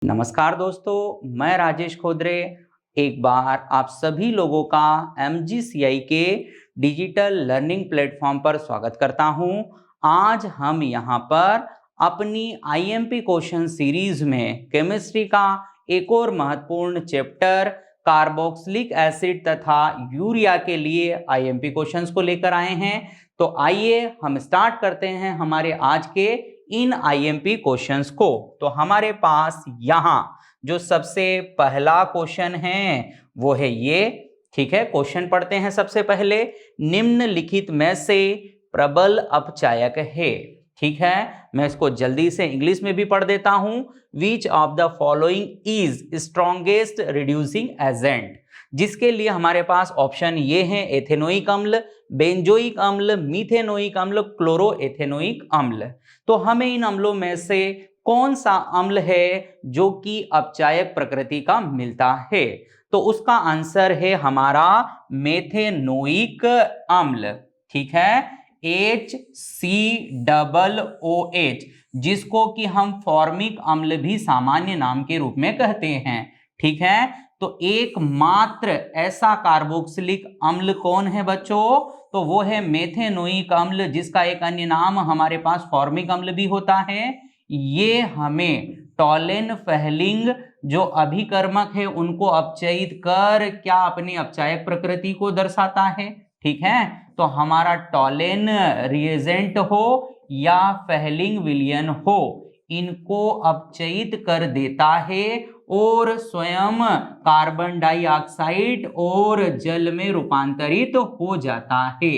नमस्कार दोस्तों, मैं राजेश खोदरे एक बार आप सभी लोगों का MGCI के डिजिटल लर्निंग प्लेटफॉर्म पर स्वागत करता हूं। आज हम यहां पर अपनी IMP क्वेश्चन सीरीज में केमिस्ट्री का एक और महत्वपूर्ण चैप्टर कार्बोक्सिलिक एसिड तथा यूरिया के लिए IMP क्वेश्चंस को लेकर आए हैं। तो आइए हम स्टार्ट करते हैं हमारे आज के इन IMP क्वेश्चंस को। तो हमारे पास यहां जो सबसे पहला क्वेश्चन है वो है ये। ठीक है, क्वेश्चन पढ़ते हैं। सबसे पहले, निम्नलिखित में से प्रबल अपचायक है। ठीक है, मैं इसको जल्दी से इंग्लिश में भी पढ़ देता हूं। Which of the following is strongest reducing agent, जिसके लिए हमारे पास ऑप्शन ये है: एथेनोइक अम्ल, बेंजोइक अम्ल, मीथेनोइक अम्ल, क्लोरोएथेनोइक अम्ल। तो हमें इन अम्लों में से कौन सा अम्ल है जो कि अपचायक प्रकृति का मिलता है? तो उसका आंसर है हमारा मेथेनोइक अम्ल। ठीक है, HCOOH, जिसको कि हम फॉर्मिक अम्ल भी सामान्य नाम के रूप में कहते हैं। ठीक है, तो एकमात्र ऐसा कार्बोक्सिलिक अम्ल कौन है बच्चों? तो वो है मेथेनोइक अम्ल, जिसका एक अन्य नाम हमारे पास फॉर्मिक अम्ल भी होता है। ये हमें टॉलेन फेहलिंग जो अभिकर्मक है उनको अपचयित कर क्या अपनी अपचायक प्रकृति को दर्शाता है। ठीक है, तो हमारा टॉलेन रिएजेंट हो या फेहलिंग विलयन हो, इनको अपचयित कर देता है और स्वयं कार्बन डाइऑक्साइड और जल में रूपांतरित हो जाता है।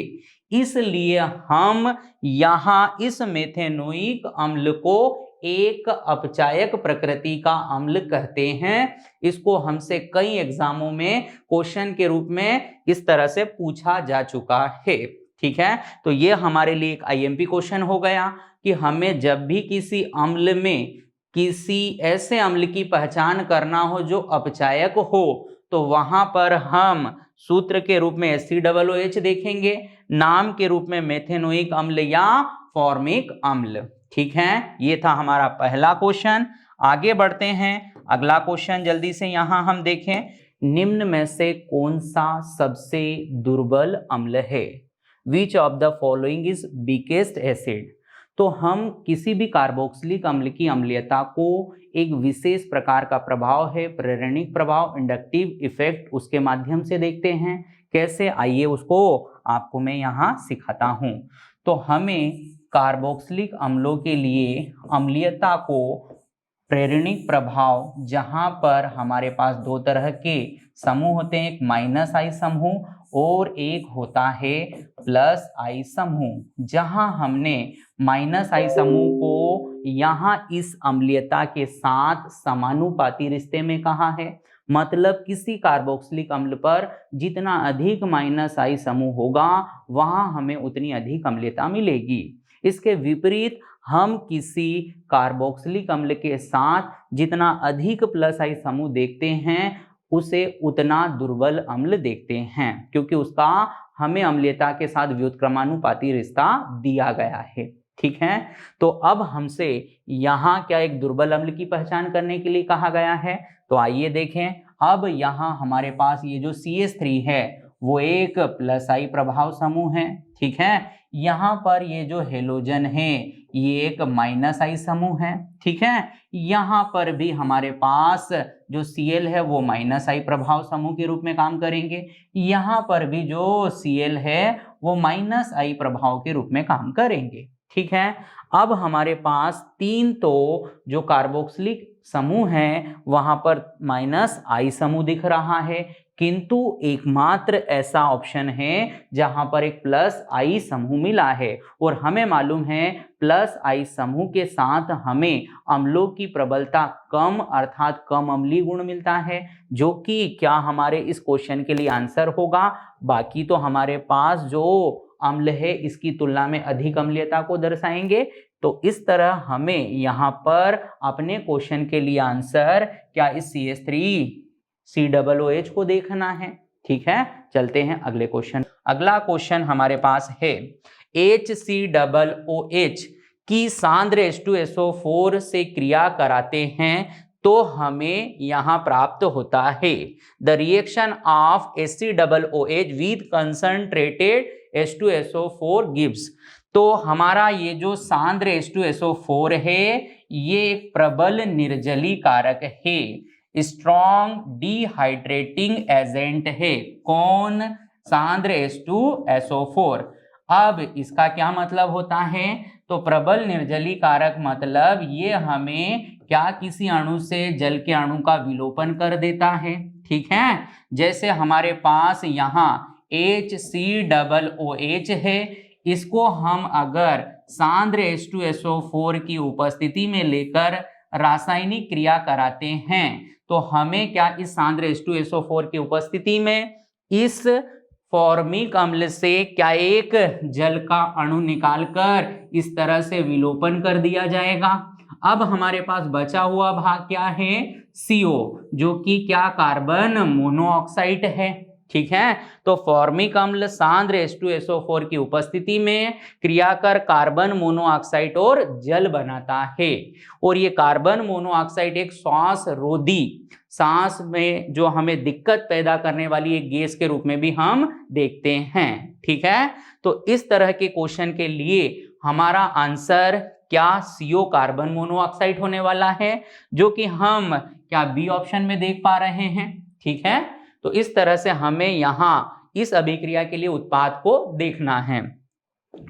इसलिए हम यहां इस मेथेनोइक अम्ल को एक अपचायक प्रकृति का अम्ल कहते हैं। इसको हमसे कई एग्जामों में क्वेश्चन के रूप में इस तरह से पूछा जा चुका है। ठीक है, तो ये हमारे लिए एक IMP क्वेश्चन हो गया कि हमें जब भी किसी अम्ल में किसी ऐसे अम्ल की पहचान करना हो जो अपचायक हो, तो वहां पर हम सूत्र के रूप में HCOOH देखेंगे, नाम के रूप में मेथेनोइक अम्ल या फॉर्मिक अम्ल। ठीक है, ये था हमारा पहला क्वेश्चन। आगे बढ़ते हैं, अगला क्वेश्चन जल्दी से यहां हम देखें। निम्न में से कौन सा सबसे दुर्बल अम्ल है? Which of the following is weakest acid? तो हम किसी भी कार्बोक्सिलिक अम्ल की अम्लीयता को एक विशेष प्रकार का प्रभाव है, प्रेरणिक प्रभाव, इंडक्टिव इफेक्ट, उसके माध्यम से देखते हैं। कैसे, आइए उसको आपको मैं यहाँ सिखाता हूँ। तो हमें कार्बोक्सिलिक अम्लों के लिए अम्लीयता को प्रेरणिक प्रभाव, जहां पर हमारे पास दो तरह के समूह होते हैं, एक -I समूह और एक होता है +I समूह। जहां हमने -I समूह को यहां इस अम्लीयता के साथ समानुपाती रिश्ते में कहा है। मतलब किसी कार्बोक्सिलिक अम्ल पर जितना अधिक -I समूह होगा वहां हमें उतनी अधिक अम्लीयता मिलेगी। इसके विपरीत हम किसी कार्बोक्सिलिक अम्ल के साथ जितना अधिक +I समूह देखते हैं उसे उतना दुर्बल अम्ल देखते हैं, क्योंकि उसका हमें अम्लीयता के साथ व्युत्क्रमानुपाती रिश्ता दिया गया है। ठीक है, तो अब हमसे यहाँ क्या एक दुर्बल अम्ल की पहचान करने के लिए कहा गया है। तो आइए देखें। अब यहाँ हमारे पास ये जो CH3 है वो एक +I प्रभाव समूह है। ठीक है, यहाँ पर ये जो हेलोजन है ये एक -I समूह है। ठीक है, यहाँ पर भी हमारे पास जो Cl है वो -I प्रभाव समूह के रूप में काम करेंगे। यहाँ पर भी जो Cl है वो -I प्रभाव के रूप में काम करेंगे। ठीक है, अब हमारे पास तीन तो जो कार्बोक्सिलिक समूह है वहां पर -I समूह दिख रहा है, किंतु एकमात्र ऐसा ऑप्शन है जहां पर एक +I समूह मिला है। और हमें मालूम है +I समूह के साथ हमें अम्लों की प्रबलता कम अर्थात कम अम्लीय गुण मिलता है, जो कि क्या हमारे इस क्वेश्चन के लिए आंसर होगा। बाकी तो हमारे पास जो अम्ल है इसकी तुलना में अधिक अम्लीयता को दर्शाएंगे। तो इस तरह हमें यहाँ पर अपने क्वेश्चन के लिए आंसर क्या इस CH3COOH को देखना है। ठीक है, चलते हैं अगले क्वेश्चन। अगला क्वेश्चन हमारे पास है HCOOH की सांद्र H2SO4 से क्रिया कराते हैं तो हमें यहां प्राप्त होता है the reaction of HCOOH with concentrated H2SO4 gives. तो हमारा ये जो सांद्र H2SO4 है ये एक प्रबल निर्जली कारक है, स्ट्रॉन्ग डिहाइड्रेटिंग एजेंट है। कौन? सांद्र H2SO4। अब इसका क्या मतलब होता है? तो प्रबल निर्जली कारक मतलब ये हमें क्या किसी अणु से जल के अणु का विलोपन कर देता है। ठीक है, जैसे हमारे पास यहाँ HCOOH है, इसको हम अगर सांद्र H2SO4 की उपस्थिति में लेकर रासायनिक क्रिया कराते हैं तो हमें क्या इस सांद्र H2SO4 की उपस्थिति में इस फॉर्मिक अम्ल से क्या एक जल का अणु निकालकर इस तरह से विलोपन कर दिया जाएगा। अब हमारे पास बचा हुआ भाग क्या है? CO, जो कि क्या कार्बन मोनोऑक्साइड है। ठीक है, तो फॉर्मिक अम्ल सांद्र H2SO4 की उपस्थिति में क्रिया कर कार्बन मोनोऑक्साइड और जल बनाता है। और ये कार्बन मोनोऑक्साइड एक श्वास रोधी, सांस में जो हमें दिक्कत पैदा करने वाली एक गैस के रूप में भी हम देखते हैं। ठीक है, तो इस तरह के क्वेश्चन के लिए हमारा आंसर क्या CO कार्बन मोनोऑक्साइड होने वाला है, जो कि हम क्या बी ऑप्शन में देख पा रहे हैं। ठीक है, तो इस तरह से हमें यहाँ इस अभिक्रिया के लिए उत्पाद को देखना है।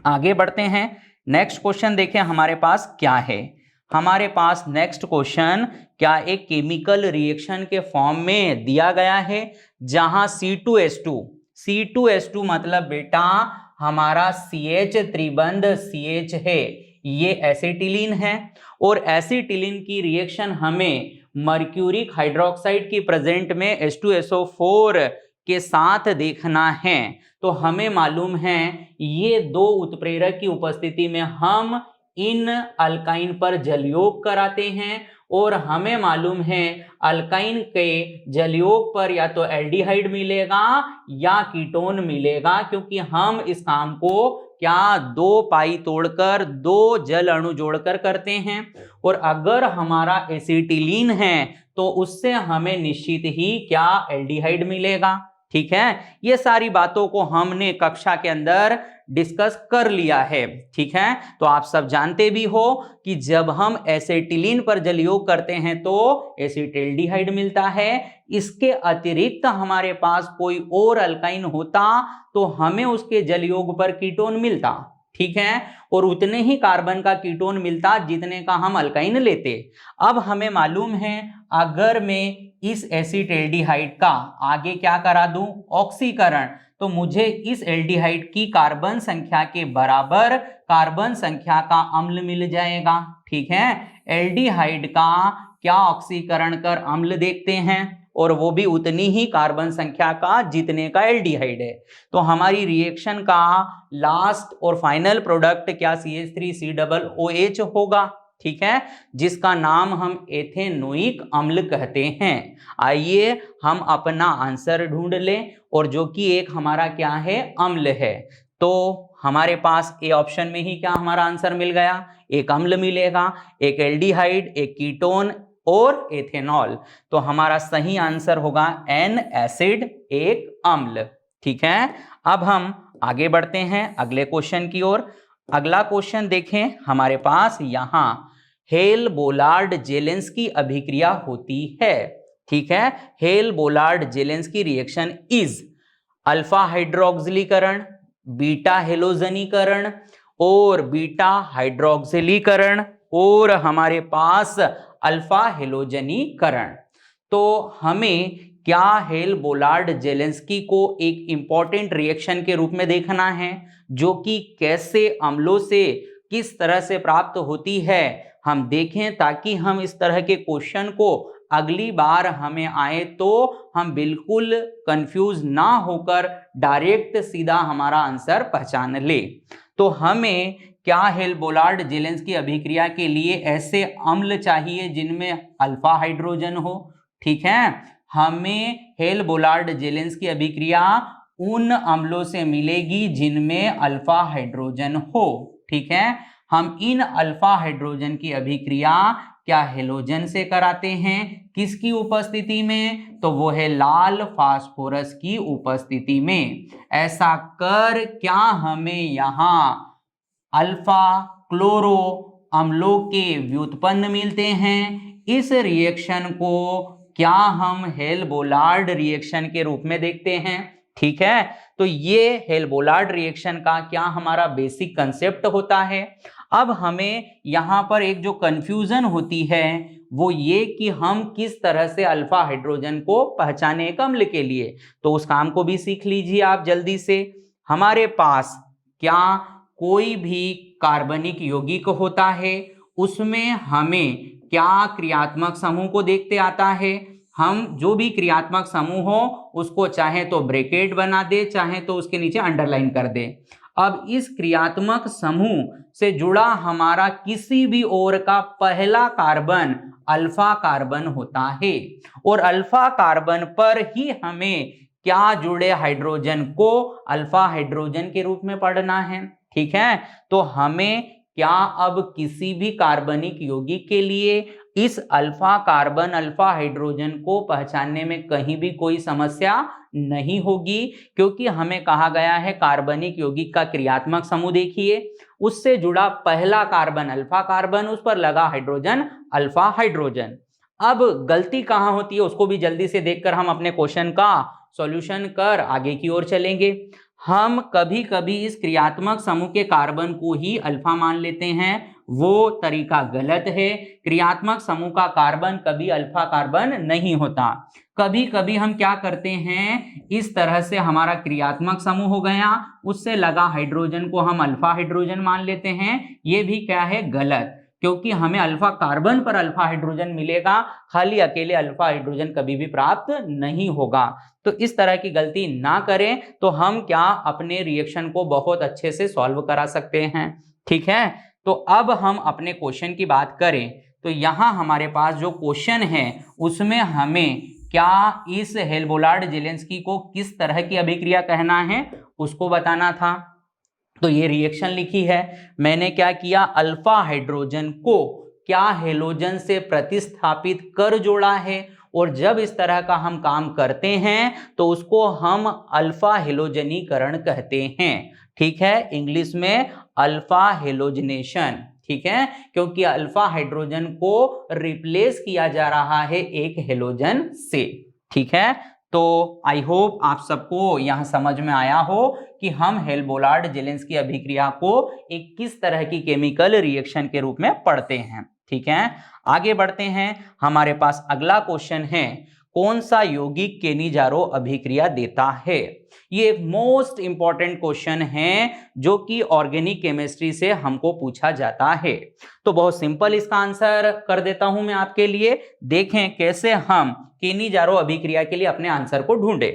आगे बढ़ते हैं, नेक्स्ट क्वेश्चन देखें हमारे पास क्या है। हमारे पास नेक्स्ट क्वेश्चन क्या एक केमिकल रिएक्शन के फॉर्म में दिया गया है जहां C2H2 मतलब बेटा हमारा CH त्रिबंध CH है, ये एसिटिलीन है और एसिटिलीन की रिएक्शन हमें मर्क्यूरिक हाइड्रोक्साइड की प्रेजेंट में H2SO4 के साथ देखना है। तो हमें मालूम है ये दो उत्प्रेरक की उपस्थिति में हम इन अल्काइन पर जलयोग कराते हैं और हमें मालूम है अल्काइन के जलयोग पर या तो एल्डिहाइड मिलेगा या कीटोन मिलेगा, क्योंकि हम इस काम को क्या 2 पाई तोड़कर 2 जल अणु जोड़कर करते हैं। और अगर हमारा एसिटिलीन है तो उससे हमें निश्चित ही क्या एल्डिहाइड मिलेगा। ठीक है, ये सारी बातों को हमने कक्षा के अंदर डिस्कस कर लिया है। ठीक है, तो आप सब जानते भी हो कि जब हम एसिटिलीन पर जलयोग करते हैं तो एसिटिल्डिहाइड मिलता है। इसके अतिरिक्त हमारे पास कोई और अल्काइन होता तो हमें उसके जलयोग पर कीटोन मिलता। ठीक है, और उतने ही कार्बन का कीटोन मिलता जितने का हम अल्काइन लेते। अब हमें मालूम है अगर मैं इस एसिटिल्डिहाइड का आगे क्या करा दूं, ऑक्सीकरण, तो मुझे इस एल्डिहाइड की कार्बन संख्या के बराबर कार्बन संख्या का अम्ल मिल जाएगा। ठीक है, एल्डिहाइड का क्या ऑक्सीकरण कर अम्ल देखते हैं और वो भी उतनी ही कार्बन संख्या का जितने का एल्डिहाइड है। तो हमारी रिएक्शन का लास्ट और फाइनल प्रोडक्ट क्या CH3COOH होगा। ठीक है, जिसका नाम हम एथेनोइक अम्ल कहते हैं। आइए हम अपना आंसर ढूंढ लें, और जो कि एक हमारा क्या है, अम्ल है। तो हमारे पास ए ऑप्शन में ही क्या हमारा आंसर मिल गया, एक अम्ल मिलेगा, एक एल्डिहाइड, एक कीटोन और एथेनॉल। तो हमारा सही आंसर होगा एन एसिड, एक अम्ल। ठीक है, अब हम आगे बढ़ते हैं अगले क्वेश्चन की ओर। अगला क्वेश्चन देखें हमारे पास यहाँ हेल-बोलार्ड जेलेंस्की अभिक्रिया होती है। ठीक है, Hell Volhard Zelinsky reaction is alpha हाइड्रोक्सिलीकरण, बीटा हेलोजनीकरण और बीटा हाइड्रोक्सिलीकरण और हमारे पास अल्फा हेलोजनीकरण। तो हमें क्या हेल-बोलार्ड जेलेंस्की को एक इंपॉर्टेंट रिएक्शन के रूप में देखना है, जो कि कैसे अम्लों से किस तरह से प्राप्त होती है हम देखें, ताकि हम इस तरह के क्वेश्चन को अगली बार हमें आए तो हम बिल्कुल कंफ्यूज ना होकर डायरेक्ट सीधा हमारा आंसर पहचान ले। तो हमें क्या हेल-बोलार्ड जेलेंस्की अभिक्रिया के लिए ऐसे अम्ल चाहिए जिनमें अल्फा हाइड्रोजन हो। ठीक है, हमें हेल-बोलार्ड जेलेंस्की अभिक्रिया उन अम्लों से मिलेगी जिनमें अल्फा हाइड्रोजन हो। ठीक है, हम इन अल्फा हाइड्रोजन की अभिक्रिया क्या हेलोजन से कराते हैं, किसकी उपस्थिति में, तो वो है लाल फास्फोरस की उपस्थिति में। ऐसा कर क्या हमें यहाँ अल्फा क्लोरो अम्लों के व्युत्पन्न मिलते हैं। इस रिएक्शन को क्या हम हेल-बोलार्ड रिएक्शन के रूप में देखते हैं। ठीक है, तो ये हेल-बोलार्ड रिएक्शन का क्या हमारा बेसिक कंसेप्ट होता है। अब हमें यहाँ पर एक जो कंफ्यूजन होती है वो ये कि हम किस तरह से अल्फा हाइड्रोजन को पहचाने एक अम्ल के लिए, तो उस काम को भी सीख लीजिए आप जल्दी से। हमारे पास क्या कोई भी कार्बनिक यौगिक होता है, उसमें हमें क्या क्रियात्मक समूह को देखते आता है। हम जो भी क्रियात्मक समूह हो उसको चाहे तो ब्रैकेट बना दे, चाहे तो उसके नीचे अंडरलाइन कर दे। अब इस क्रियात्मक समूह से जुड़ा हमारा किसी भी ओर का पहला कार्बन अल्फा कार्बन होता है, और अल्फा कार्बन पर ही हमें क्या जुड़े हाइड्रोजन को अल्फा हाइड्रोजन के रूप में पढ़ना है। ठीक है, तो हमें क्या अब किसी भी कार्बनिक यौगिक के लिए इस अल्फा कार्बन अल्फा हाइड्रोजन को पहचानने में कहीं भी कोई समस्या नहीं होगी, क्योंकि हमें कहा गया है कार्बनिक यौगिक का क्रियात्मक समूह देखिए, उससे जुड़ा पहला कार्बन अल्फा कार्बन, उस पर लगा हाइड्रोजन अल्फा हाइड्रोजन। अब गलती कहां होती है उसको भी जल्दी से देखकर हम अपने क्वेश्चन का सॉल्यूशन कर आगे की ओर चलेंगे। हम कभी कभी इस क्रियात्मक समूह के कार्बन को ही अल्फा मान लेते हैं, वो तरीका गलत है। क्रियात्मक समूह का कार्बन कभी अल्फा कार्बन नहीं होता। कभी कभी हम क्या करते हैं, इस तरह से हमारा क्रियात्मक समूह हो गया, उससे लगा हाइड्रोजन को हम अल्फा हाइड्रोजन मान लेते हैं। ये भी क्या है, गलत, क्योंकि हमें अल्फा कार्बन पर अल्फा हाइड्रोजन मिलेगा, खाली अकेले अल्फा हाइड्रोजन कभी भी प्राप्त नहीं होगा। तो इस तरह की गलती ना करें तो हम क्या अपने रिएक्शन को बहुत अच्छे से सॉल्व करा सकते हैं। ठीक है, तो अब हम अपने क्वेश्चन की बात करें तो यहाँ हमारे पास जो क्वेश्चन है उसमें हमें क्या इस हेल-बोलार्ड जेलेंस्की को किस तरह की अभिक्रिया कहना है उसको बताना था। तो ये रिएक्शन लिखी है, मैंने क्या किया, अल्फा हाइड्रोजन को क्या हेलोजन से प्रतिस्थापित कर जोड़ा है, और जब इस तरह का हम काम करते हैं तो उसको हम अल्फा हेलोजनीकरण कहते हैं। ठीक है, इंग्लिश में अल्फा हेलोजनेशन। ठीक है, क्योंकि अल्फा हाइड्रोजन को रिप्लेस किया जा रहा है एक हेलोजन से। ठीक है, तो आई होप आप सबको यहां समझ में आया हो कि हम हेल-बोलार्ड जेलेंस्की अभिक्रिया को एक किस तरह की केमिकल रिएक्शन के रूप में पढ़ते हैं। ठीक है, आगे बढ़ते हैं। हमारे पास अगला क्वेश्चन है, कौन सा यौगिक केनिजारो अभिक्रिया देता है। ये एक मोस्ट इंपॉर्टेंट क्वेश्चन है जो कि ऑर्गेनिक केमिस्ट्री से हमको पूछा जाता है। तो बहुत सिंपल इसका आंसर कर देता हूं मैं आपके लिए, देखें कैसे हम केनिजारो अभिक्रिया के लिए अपने आंसर को ढूंढे।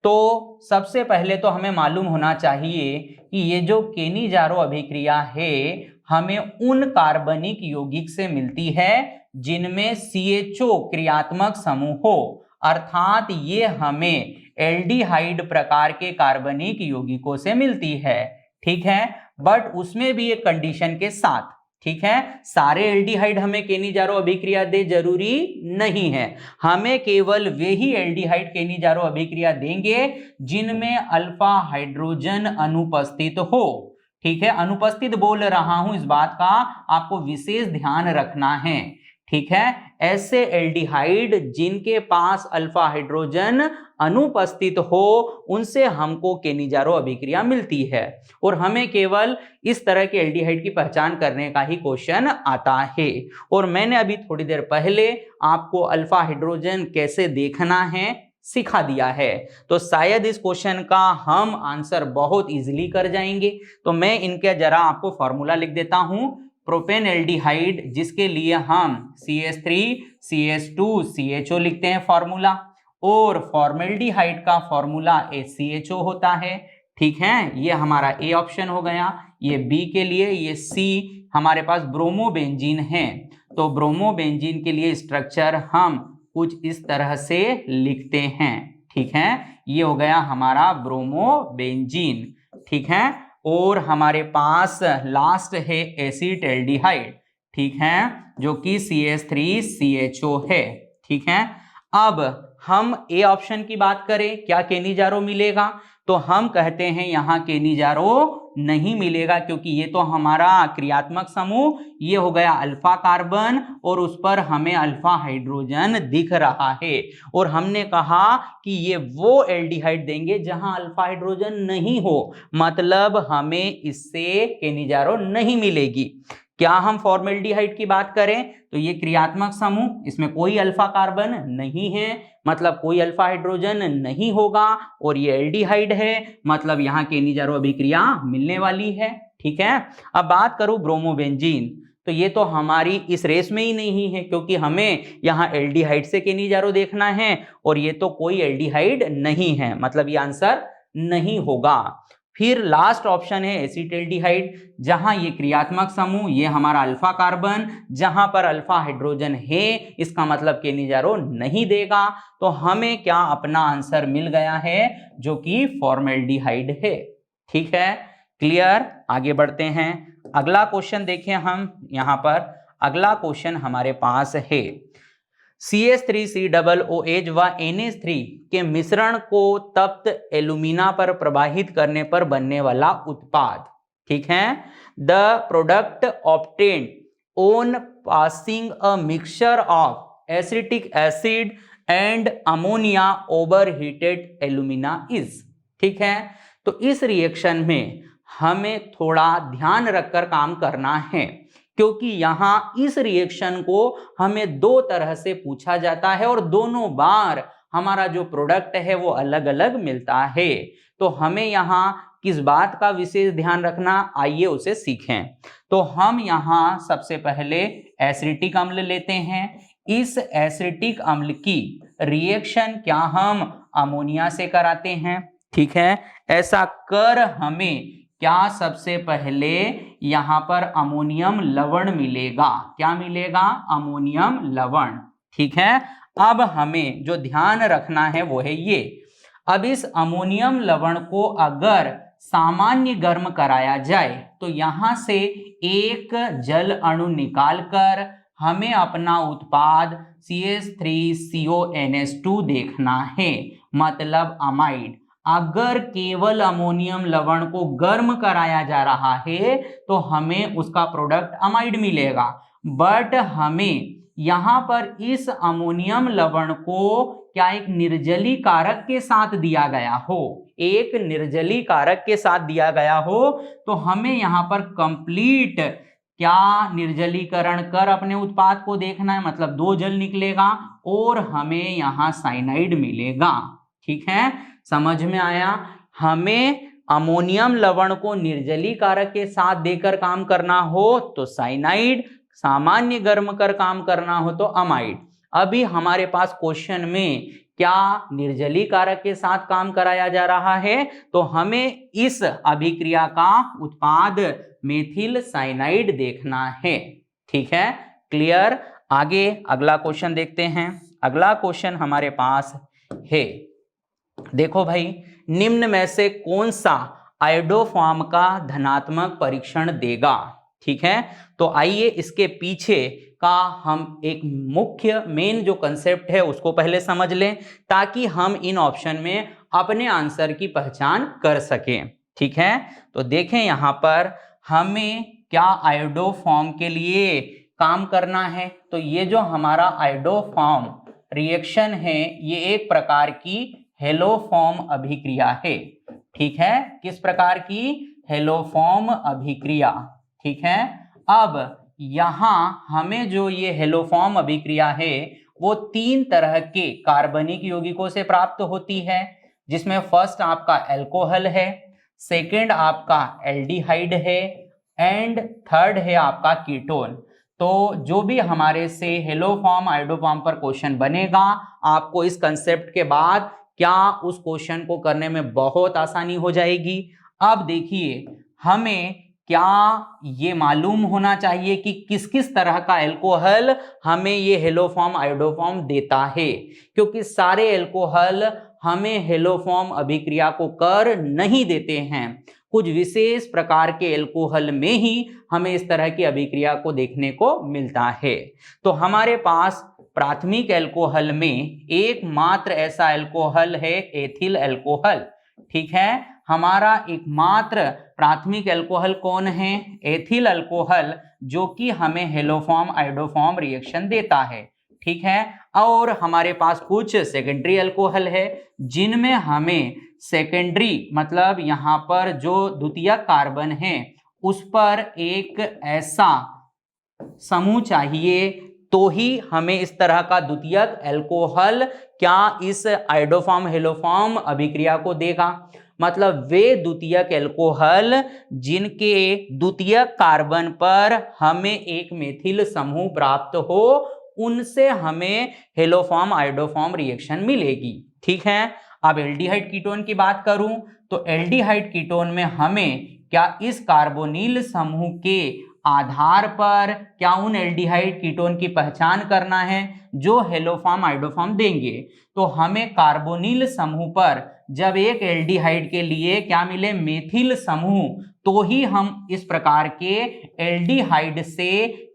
तो सबसे पहले तो हमें मालूम होना चाहिए कि ये जो केनिजारो अभिक्रिया है हमें उन कार्बनिक यौगिक से मिलती है जिनमें CHO क्रियात्मक समूह हो, अर्थात ये हमें एल्डिहाइड प्रकार के कार्बनिक यौगिकों से मिलती है। ठीक है, बट उसमें भी एक कंडीशन के साथ। ठीक है, सारे एल्डिहाइड हमें केनिजारो अभिक्रिया दे जरूरी नहीं है, हमें केवल वे ही एल्डिहाइड केनिजारो अभिक्रिया देंगे जिनमें अल्फा हाइड्रोजन अनुपस्थित हो। ठीक है, अनुपस्थित बोल रहा हूं, इस बात का आपको विशेष ध्यान रखना है। ठीक है, ऐसे एल्डिहाइड जिनके पास अल्फा हाइड्रोजन अनुपस्थित हो उनसे हमको केनिजारो अभिक्रिया मिलती है, और हमें केवल इस तरह के एल्डिहाइड की पहचान करने का ही क्वेश्चन आता है। और मैंने अभी थोड़ी देर पहले आपको अल्फा हाइड्रोजन कैसे देखना है सिखा दिया है, तो शायद इस क्वेश्चन का हम आंसर बहुत इजीली कर जाएंगे। तो मैं इनके जरा आपको फॉर्मूला लिख देता हूं। प्रोपेन एल्डिहाइड जिसके लिए हम CH3 CH2 CHO लिखते हैं फॉर्मूला, और फॉर्मेल्डिहाइड का फॉर्मूला HCHO होता है। ठीक है, ये हमारा ए ऑप्शन हो गया। ये बी के लिए, ये सी हमारे पास ब्रोमोबेंजीन है, तो ब्रोमोबेंजीन के लिए स्ट्रक्चर हम कुछ इस तरह से लिखते हैं। ठीक है, ये हो गया हमारा ब्रोमोबेंजीन। ठीक है, और हमारे पास लास्ट है एसिटेल्डिहाइड। ठीक है, जो कि CH3CHO है। ठीक है, अब हम ए ऑप्शन की बात करें, क्या केनिजारो मिलेगा? तो हम कहते हैं यहाँ केनिजारो नहीं मिलेगा, क्योंकि ये तो हमारा क्रियात्मक समूह, ये हो गया अल्फा कार्बन और उस पर हमें अल्फा हाइड्रोजन दिख रहा है, और हमने कहा कि ये वो एल्डिहाइड देंगे जहां अल्फा हाइड्रोजन नहीं हो, मतलब हमें इससे केनिजारो नहीं मिलेगी। क्या हम फॉर्मेल्डिहाइड की बात करें तो ये क्रियात्मक समूह, इसमें कोई अल्फा कार्बन नहीं है, मतलब कोई अल्फा हाइड्रोजन नहीं होगा, और ये एल्डिहाइड है, मतलब यहाँ केनिजारो अभिक्रिया मिलने वाली है। ठीक है, अब बात करूं ब्रोमोबेंजीन, तो ये तो हमारी इस रेस में ही नहीं है, क्योंकि हमें यहाँ एल्डिहाइड से केनिजारो देखना है, और ये तो कोई एल्डिहाइड नहीं है, मतलब ये आंसर नहीं होगा। फिर लास्ट ऑप्शन है एसिटाल्डिहाइड, जहां ये क्रियात्मक समूह, ये हमारा अल्फा कार्बन, जहां पर अल्फा हाइड्रोजन है, इसका मतलब केनिजारो नहीं देगा, तो हमें क्या अपना आंसर मिल गया है, जो कि फॉर्मेल्डिहाइड है। ठीक है, क्लियर? आगे बढ़ते हैं, अगला क्वेश्चन देखें हम यहाँ पर। अगला क्वेश्चन हमारे पास है CH3COOH व NH3 के मिश्रण को तप्त एल्यूमिना पर प्रवाहित करने पर बनने वाला उत्पाद। ठीक है, the product obtained on passing a mixture of acetic acid and ammonia over heated alumina is. ठीक है, तो इस रिएक्शन में हमें थोड़ा ध्यान रखकर काम करना है, क्योंकि यहां इस रिएक्शन को हमें दो तरह से पूछा जाता है, और दोनों बार हमारा जो प्रोडक्ट है वो अलग अलग मिलता है। तो हमें यहाँ किस बात का विशेष ध्यान रखना, आइए उसे सीखें। तो हम यहाँ सबसे पहले एसिटिक अम्ल लेते हैं। इस एसिटिक अम्ल की रिएक्शन क्या हम अमोनिया से कराते हैं। ठीक है, ऐसा कर हमें क्या सबसे पहले यहाँ पर अमोनियम लवण मिलेगा। क्या मिलेगा? अमोनियम लवण। ठीक है, अब हमें जो ध्यान रखना है वो है ये, अब इस अमोनियम लवण को अगर सामान्य गर्म कराया जाए तो यहाँ से एक जल अणु निकालकर हमें अपना उत्पाद CH3CONH2 देखना है, मतलब अमाइड। अगर केवल अमोनियम लवण को गर्म कराया जा रहा है तो हमें उसका प्रोडक्ट अमाइड मिलेगा, बट हमें यहाँ पर इस अमोनियम लवण को क्या एक निर्जली कारक के साथ दिया गया हो, एक निर्जली कारक के साथ दिया गया हो, तो हमें यहाँ पर कंप्लीट क्या निर्जलीकरण कर अपने उत्पाद को देखना है, मतलब दो जल निकलेगा और हमें यहाँ साइनाइड मिलेगा। ठीक है, समझ में आया? हमें अमोनियम लवण को निर्जली कारक के साथ देकर काम करना हो तो साइनाइड, सामान्य गर्म कर काम करना हो तो अमाइड। अभी हमारे पास क्वेश्चन में क्या निर्जली कारक के साथ काम कराया जा रहा है, तो हमें इस अभिक्रिया का उत्पाद मेथिल साइनाइड देखना है। ठीक है, क्लियर? आगे अगला क्वेश्चन देखते हैं। अगला क्वेश्चन हमारे पास है, देखो भाई, निम्न में से कौन सा आयोडोफॉर्म का धनात्मक परीक्षण देगा। ठीक है, तो आइए इसके पीछे का हम एक मुख्य मेन जो कंसेप्ट है उसको पहले समझ लें, ताकि हम इन ऑप्शन में अपने आंसर की पहचान कर सकें। ठीक है, तो देखें यहाँ पर हमें क्या आयोडोफॉर्म के लिए काम करना है। तो ये जो हमारा आयोडोफॉर्म रिएक्शन है ये एक प्रकार की हेलोफॉर्म अभिक्रिया है। ठीक है, किस प्रकार की? हेलोफॉर्म अभिक्रिया। ठीक है, अब यहाँ हमें जो ये हेलोफॉर्म अभिक्रिया है वो तीन तरह के कार्बनिक यौगिकों से प्राप्त होती है, जिसमें फर्स्ट आपका अल्कोहल है, सेकंड आपका एल्डिहाइड है, एंड थर्ड है आपका कीटोन। तो जो भी हमारे से हेलोफॉर्म आयोडोफॉर्म पर क्वेश्चन बनेगा, आपको इस कंसेप्ट के बाद क्या उस क्वेश्चन को करने में बहुत आसानी हो जाएगी। अब देखिए हमें क्या ये मालूम होना चाहिए कि किस किस तरह का एल्कोहल हमें ये हेलोफॉर्म आयोडोफॉर्म देता है, क्योंकि सारे एल्कोहल हमें हेलोफॉर्म अभिक्रिया को कर नहीं देते हैं। कुछ विशेष प्रकार के एल्कोहल में ही हमें इस तरह की अभिक्रिया को देखने को मिलता है। तो हमारे पास प्राथमिक एल्कोहल में एकमात्र ऐसा एल्कोहल है एथिल एल्कोहल। ठीक है, हमारा एकमात्र प्राथमिक एल्कोहल कौन है? एथिल अल्कोहल, जो कि हमें हेलोफॉर्म आयोडोफॉर्म रिएक्शन देता है। ठीक है, और हमारे पास कुछ सेकेंडरी अल्कोहल है जिनमें हमें सेकेंडरी मतलब यहां पर जो द्वितीयक कार्बन है उस पर एक ऐसा समूह चाहिए तो ही हमें इस तरह का द्वितीयक एल्कोहल क्या इस आयोडोफॉर्म हेलोफॉर्म अभिक्रिया को देगा। मतलब वे द्वितीयक एल्कोहल जिनके द्वितीयक कार्बन पर हमें एक मेथिल समूह प्राप्त हो, उनसे हमें हेलोफॉर्म आयोडोफॉर्म रिएक्शन मिलेगी। ठीक है, अब एल्डिहाइड कीटोन की बात करूं तो एल्डिहाइड कीटोन में हमें क्या इस कार्बोनिल समूह के आधार पर क्या उन एल्डिहाइड कीटोन की पहचान करना है जो हेलोफॉर्म आयोडोफॉर्म देंगे। तो हमें कार्बोनिल समूह पर जब एक एल्डिहाइड के लिए क्या मिले, मेथिल समूह, तो ही हम इस प्रकार के एल्डिहाइड से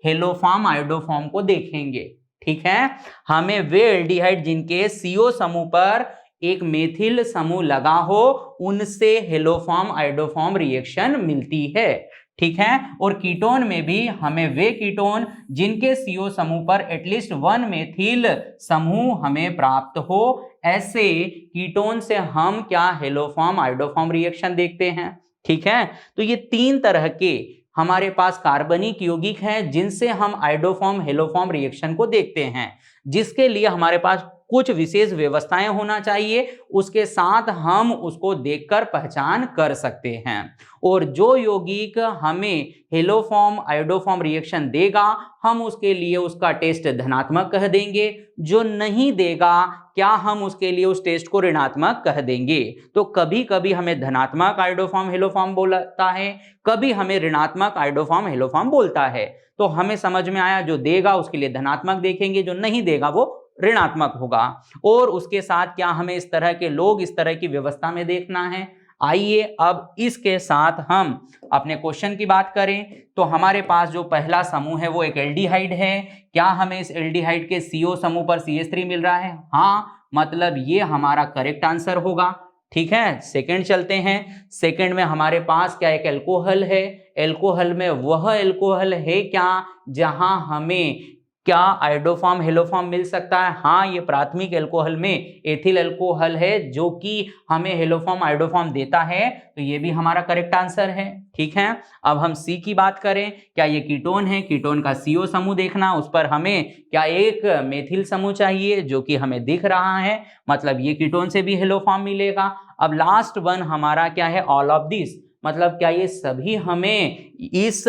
हेलोफॉर्म आयोडोफॉर्म को देखेंगे। ठीक है, हमें वे एल्डिहाइड जिनके CO समूह पर एक मेथिल समूह लगा हो, उनसे हेलोफॉर्म आयोडोफॉर्म रिएक्शन मिलती है। ठीक है, और कीटोन में भी हमें वे कीटोन जिनके CO समूह पर एटलीस्ट 1 मेथिल समूह हमें प्राप्त हो, ऐसे कीटोन से हम क्या हेलोफॉर्म आयोडोफॉर्म रिएक्शन देखते हैं। ठीक है, तो ये 3 तरह के हमारे पास कार्बनिक यौगिक हैं जिनसे हम आयोडोफॉर्म हेलोफॉर्म रिएक्शन को देखते हैं, जिसके लिए हमारे पास कुछ विशेष व्यवस्थाएं होना चाहिए, उसके साथ हम उसको देखकर पहचान कर सकते हैं। और जो यौगिक हमें हेलोफॉर्म आयोडोफॉर्म रिएक्शन देगा, हम उसके लिए उसका टेस्ट धनात्मक कह देंगे, जो नहीं देगा क्या हम उसके लिए उस टेस्ट को ऋणात्मक कह देंगे। तो कभी कभी हमें धनात्मक आयोडोफॉर्म हेलोफॉर्म बोलता है, कभी हमें ऋणात्मक आयोडोफॉर्म हेलोफॉर्म बोलता है। तो हमें समझ में आया, जो देगा उसके लिए धनात्मक देखेंगे, जो नहीं देगा वो ऋणात्मक होगा। और उसके साथ क्या हमें इस तरह के लोग इस तरह की व्यवस्था में देखना है। आइए अब इसके साथ हम अपने क्वेश्चन की बात करें। तो हमारे पास जो पहला समूह है वो एक एल्डिहाइड है। क्या हमें इस एल्डिहाइड के CO समूह पर CH3 मिल रहा है? हाँ, मतलब ये हमारा करेक्ट आंसर होगा। ठीक है, सेकंड चलते हैं। सेकंड में हमारे पास क्या एक एल्कोहल है। एल्कोहल में वह एल्कोहल है क्या जहां हमें क्या आयोडोफॉर्म हेलोफॉर्म मिल सकता है? हाँ, ये प्राथमिक एल्कोहल में एथिल एल्कोहल है जो कि हमें हेलोफॉर्म आयोडोफॉर्म देता है, तो ये भी हमारा करेक्ट आंसर है। ठीक है, अब हम C की बात करें। क्या ये कीटोन है? कीटोन का CO समूह देखना, उस पर हमें क्या एक मेथिल समूह चाहिए जो कि हमें दिख रहा है, मतलब ये कीटोन से भी हेलोफॉर्म मिलेगा। अब लास्ट वन हमारा क्या है? ऑल ऑफ दिस, मतलब क्या ये सभी हमें इस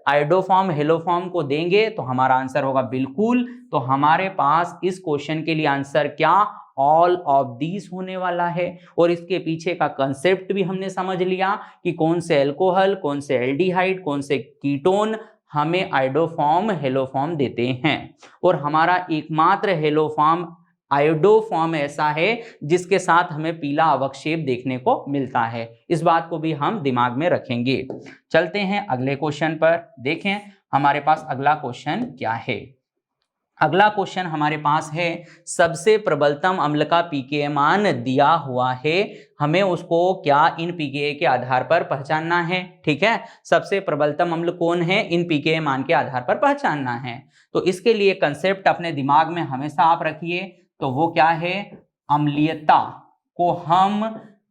आयोडोफॉर्म हेलोफॉर्म को देंगे? तो हमारा आंसर होगा बिल्कुल। तो हमारे पास इस क्वेश्चन के लिए आंसर क्या ऑल ऑफ दीज होने वाला है। और इसके पीछे का कंसेप्ट भी हमने समझ लिया कि कौन से एल्कोहल, कौन से एल्डिहाइड, कौन से कीटोन हमें आयोडोफॉर्म हेलोफॉर्म देते हैं। और हमारा एकमात्र हेलोफॉर्म आयोडोफॉर्म ऐसा है जिसके साथ हमें पीला अवक्षेप देखने को मिलता है। इस बात को भी हम दिमाग में रखेंगे। चलते हैं अगले क्वेश्चन पर। देखें हमारे पास अगला क्वेश्चन क्या है। अगला क्वेश्चन हमारे पास है, सबसे प्रबलतम अम्ल का pKa मान दिया हुआ है, हमें उसको क्या इन pKa के आधार पर पहचानना है। ठीक है, सबसे प्रबलतम अम्ल कौन है, इन pKa मान के आधार पर पहचानना है। तो इसके लिए कंसेप्ट अपने दिमाग में हमेशा आप रखिए। तो वो क्या है, अम्लीयता को हम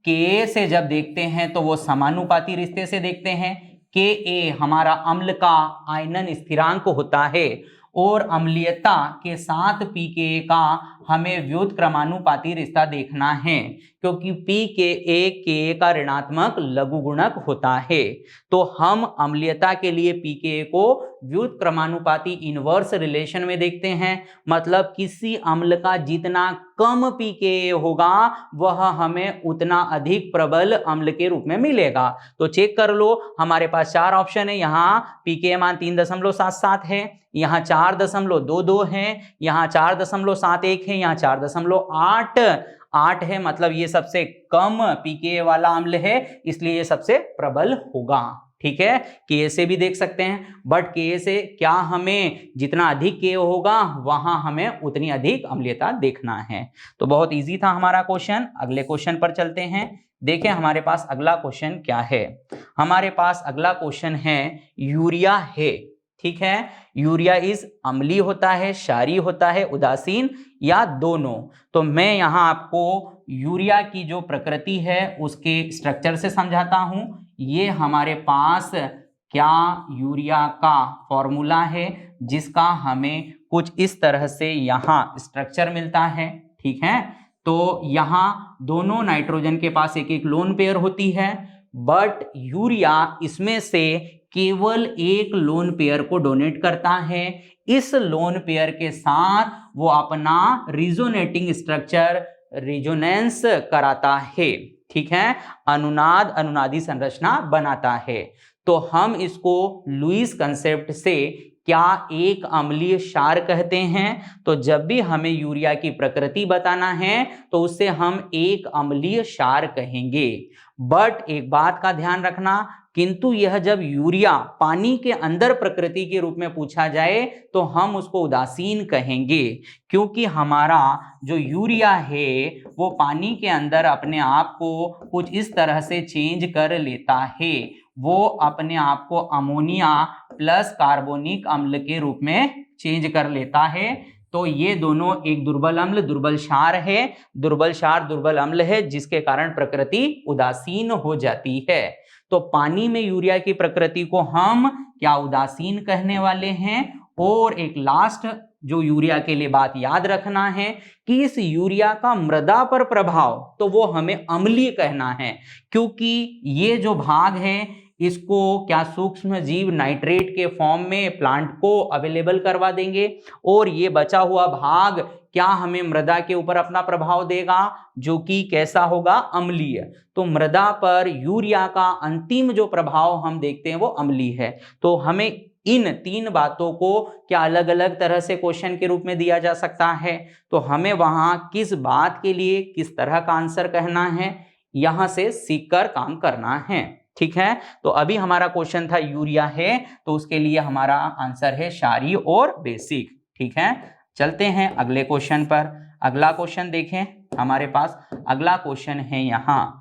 Ka से जब देखते हैं तो वो समानुपाती रिश्ते से देखते हैं। Ka हमारा अम्ल का आयनन स्थिरांक होता है और अम्लीयता के साथ pKa का हमें व्युत्क्रमानुपाती रिश्ता देखना है, क्योंकि pKa का ऋणात्मक लघुगुणक होता है। तो हम अम्लीयता के लिए pKa को व्युत्क्रमानुपाती इनवर्स रिलेशन में देखते हैं, मतलब किसी अम्ल का जितना कम pKa होगा वह हमें उतना अधिक प्रबल अम्ल के रूप में मिलेगा। तो चेक कर लो, हमारे पास 4 ऑप्शन है, यहाँ pKa मान 3.77 है, यहाँ 4.22 है, यहाँ 4.71 है, यहाँ 4.88 है, मतलब ये सबसे कम pKa वाला अम्ल है, इसलिए ये सबसे प्रबल होगा। ठीक है, Ka से भी देख सकते हैं, बट Ka से क्या हमें जितना अधिक Ka होगा वहां हमें उतनी अधिक अम्लीयता देखना है। तो बहुत इजी था हमारा क्वेश्चन। अगले क्वेश्चन पर चलते हैं। देखें हमारे पास अगला क्वेश्चन क्या है। हमारे पास अगला क्वेश्चन है यूरिया है। ठीक है, यूरिया इस अम्लीय होता है, क्षारीय होता है, उदासीन या दोनों। तो मैं यहां आपको यूरिया की जो प्रकृति है उसके स्ट्रक्चर से समझाता हूं। ये हमारे पास क्या यूरिया का फॉर्मूला है, जिसका हमें कुछ इस तरह से यहाँ स्ट्रक्चर मिलता है। ठीक है, तो यहाँ दोनों नाइट्रोजन के पास एक एक लोन पेयर होती है, बट यूरिया इसमें से केवल एक लोन पेयर को डोनेट करता है। इस लोन पेयर के साथ वो अपना रिजोनेटिंग स्ट्रक्चर रिजोनेंस कराता है। ठीक है, अनुनाद अनुनादी संरचना बनाता है। तो हम इसको लुईस कंसेप्ट से क्या एक अम्लीय क्षार कहते हैं। तो जब भी हमें यूरिया की प्रकृति बताना है तो उससे हम एक अम्लीय क्षार कहेंगे। बट एक बात का ध्यान रखना, किंतु यह जब यूरिया पानी के अंदर प्रकृति के रूप में पूछा जाए तो हम उसको उदासीन कहेंगे, क्योंकि हमारा जो यूरिया है वो पानी के अंदर अपने आप को कुछ इस तरह से चेंज कर लेता है। वो अपने आप को अमोनिया प्लस कार्बोनिक अम्ल के रूप में चेंज कर लेता है। तो ये दोनों एक दुर्बल अम्ल दुर्बल क्षार है, दुर्बल क्षार दुर्बल अम्ल है, जिसके कारण प्रकृति उदासीन हो जाती है। तो पानी में यूरिया की प्रकृति को हम क्या उदासीन कहने वाले हैं। और एक लास्ट जो यूरिया के लिए बात याद रखना है कि इस यूरिया का मृदा पर प्रभाव तो वो हमें अम्लीय कहना है, क्योंकि ये जो भाग है इसको क्या सूक्ष्म जीव नाइट्रेट के फॉर्म में प्लांट को अवेलेबल करवा देंगे, और ये बचा हुआ भाग क्या हमें मृदा के ऊपर अपना प्रभाव देगा, जो कि कैसा होगा, अम्लीय। तो मृदा पर यूरिया का अंतिम जो प्रभाव हम देखते हैं वो अम्लीय है। तो हमें इन 3 बातों को क्या अलग अलग तरह से क्वेश्चन के रूप में दिया जा सकता है, तो हमें वहां किस बात के लिए किस तरह का आंसर कहना है, यहां से सीखकर काम करना है। ठीक है, तो अभी हमारा क्वेश्चन था यूरिया है, तो उसके लिए हमारा आंसर है क्षारीय और बेसिक। ठीक है, चलते हैं अगले क्वेश्चन पर। अगला क्वेश्चन देखें हमारे पास। अगला क्वेश्चन है यहाँ,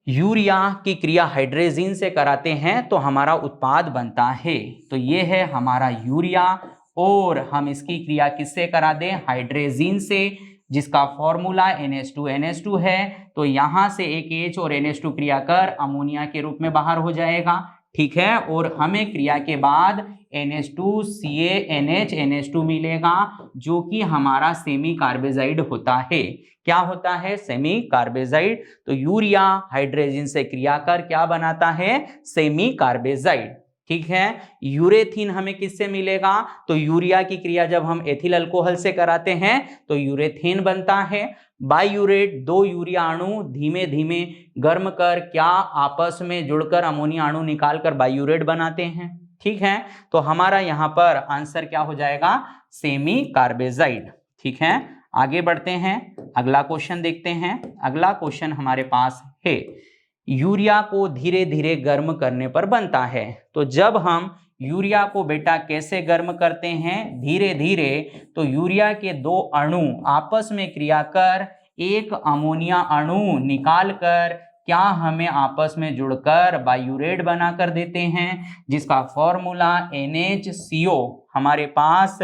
यूरिया की क्रिया हाइड्रेजिन से कराते हैं तो हमारा उत्पाद बनता है। तो ये है हमारा यूरिया, और हम इसकी क्रिया किससे करा दें, हाइड्रेजिन से, जिसका फॉर्मूला NH2NH2 है। तो यहां से एक H और NH2 क्रिया कर अमोनिया के रूप में बाहर हो जाएगा। ठीक है, और हमें क्रिया के बाद NH2CaNH NH2 मिलेगा, जो कि हमारा सेमी कार्बेजाइड होता है। क्या होता है, सेमी कार्बेजाइड। तो यूरिया हाइड्रोजन से क्रिया कर क्या बनाता है, सेमी कार्बेजाइड। ठीक है, यूरेथीन हमें किससे मिलेगा, तो यूरिया की क्रिया जब हम एथिल अल्कोहल से कराते हैं तो यूरेथीन बनता है। बायूरेट 2 यूरिया अणु धीमे धीमे गर्म कर क्या आपस में जुड़कर अमोनिया अणु निकालकर बायूरेट बनाते हैं। ठीक है, तो हमारा यहाँ पर आंसर क्या हो जाएगा, सेमी कार्बेजाइड। ठीक है, आगे बढ़ते हैं, अगला क्वेश्चन देखते हैं। अगला क्वेश्चन हमारे पास है, यूरिया को धीरे धीरे गर्म करने पर बनता है। तो जब हम यूरिया को बेटा कैसे गर्म करते हैं, धीरे धीरे, तो यूरिया के 2 अणु आपस में क्रिया कर एक अमोनिया अणु निकाल कर क्या हमें आपस में जुड़कर बायूरेट बना कर देते हैं, जिसका फॉर्मूला NHCO हमारे पास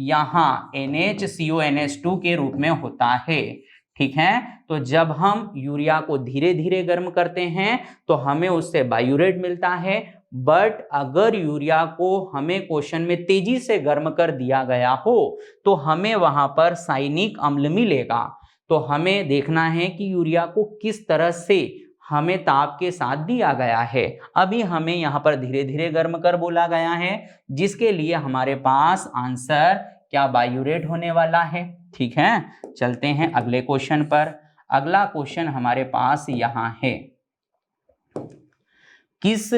यहाँ NHCONH2 के रूप में होता है। ठीक है। तो जब हम यूरिया को धीरे धीरे गर्म करते हैं तो हमें उससे बायूरेट मिलता है, बट अगर यूरिया को हमें क्वेश्चन में तेजी से गर्म कर दिया गया हो तो हमें वहां पर साइनिक अम्ल मिलेगा। तो हमें देखना है कि यूरिया को किस तरह से हमें ताप के साथ दिया गया है। अभी हमें यहाँ पर धीरे धीरे गर्म कर बोला गया है, जिसके लिए हमारे पास आंसर क्या बायूरेट होने वाला है। ठीक है, चलते हैं अगले क्वेश्चन पर। अगला क्वेश्चन हमारे पास यहाँ है, किस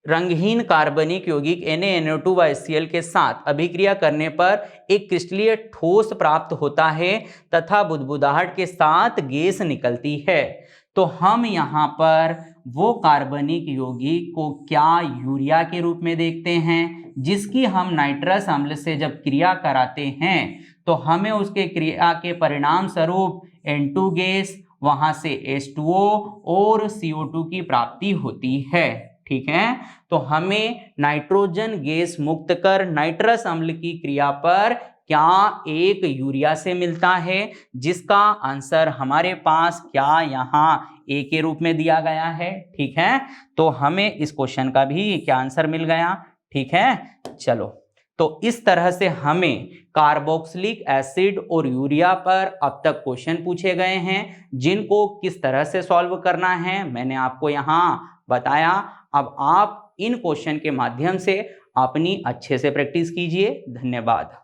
रंगहीन कार्बनिक यौगिक NaNO2 व HCl के साथ अभिक्रिया करने पर एक क्रिस्टलीय ठोस प्राप्त होता है तथा बुदबुदाहट के साथ गैस निकलती है। तो हम यहाँ पर वो कार्बनिक यौगिक को क्या यूरिया के रूप में देखते हैं, जिसकी हम नाइट्रस अम्ल से जब क्रिया कराते हैं तो हमें उसके क्रिया के परिणाम स्वरूप N2 गैस, वहां से H2O और CO2 की प्राप्ति होती है। ठीक है, तो हमें नाइट्रोजन गैस मुक्त कर नाइट्रस अम्ल की क्रिया पर क्या एक यूरिया से मिलता है, जिसका आंसर हमारे पास क्या यहाँ ए के रूप में दिया गया है। ठीक है, तो हमें इस क्वेश्चन का भी क्या आंसर मिल गया। ठीक है, चलो, तो इस तरह से हमें कार्बोक्सिलिक एसिड और यूरिया पर अब तक क्वेश्चन पूछे गए हैं, जिनको किस तरह से सॉल्व करना है मैंने आपको यहाँ बताया। अब आप इन क्वेश्चन के माध्यम से अपनी अच्छे से प्रैक्टिस कीजिए। धन्यवाद।